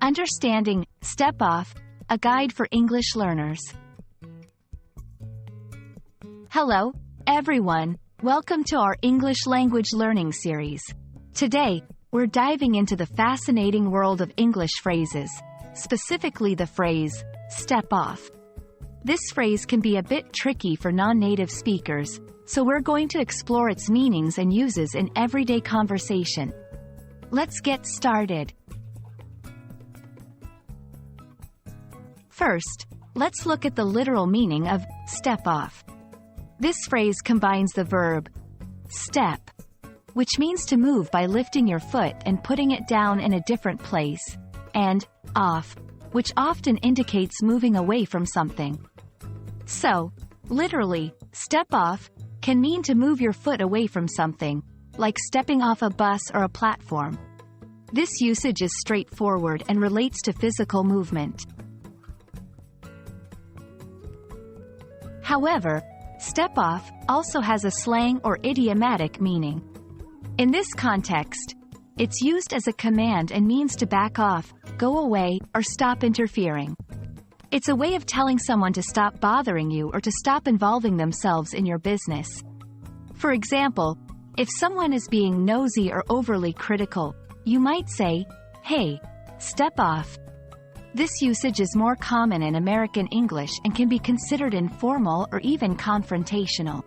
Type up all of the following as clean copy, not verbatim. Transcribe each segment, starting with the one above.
Understanding Step Off, a guide for English learners. Hello, everyone. Welcome to our English language learning series. Today, we're diving into the fascinating world of English phrases, specifically the phrase, step off. This phrase can be a bit tricky for non-native speakers, so we're going to explore its meanings and uses in everyday conversation. Let's get started. First, let's look at the literal meaning of step off. This phrase combines the verb step, which means to move by lifting your foot and putting it down in a different place, and off, which often indicates moving away from something. So, literally, step off can mean to move your foot away from something, like stepping off a bus or a platform. This usage is straightforward and relates to physical movement. However, step off also has a slang or idiomatic meaning. In this context, it's used as a command and means to back off, go away, or stop interfering. It's a way of telling someone to stop bothering you or to stop involving themselves in your business. For example, if someone is being nosy or overly critical, you might say, "Hey, step off." This usage is more common in American English and can be considered informal or even confrontational.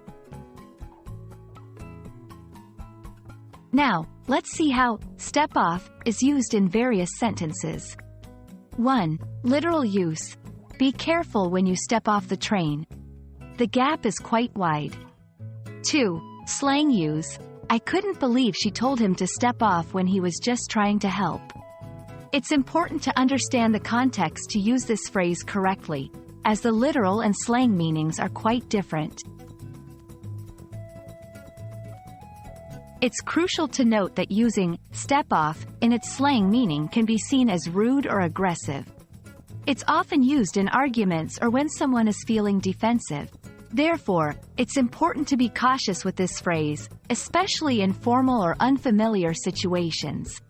Now, let's see how step off is used in various sentences. 1. Literal use. Be careful when you step off the train. The gap is quite wide. 2. Slang use. I couldn't believe she told him to step off when he was just trying to help. It's important to understand the context to use this phrase correctly, as the literal and slang meanings are quite different. It's crucial to note that using step off in its slang meaning can be seen as rude or aggressive. It's often used in arguments or when someone is feeling defensive. Therefore, it's important to be cautious with this phrase, especially in formal or unfamiliar situations.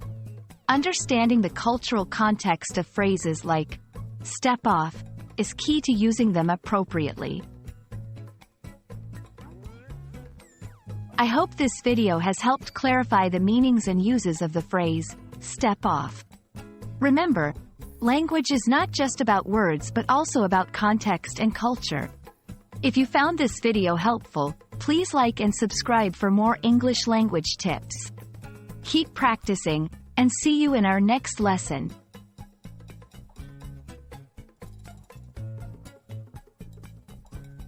Understanding the cultural context of phrases like step off is key to using them appropriately. I hope this video has helped clarify the meanings and uses of the phrase step off. Remember, language is not just about words but also about context and culture. If you found this video helpful, please like and subscribe for more English language tips. Keep practicing, and see you in our next lesson.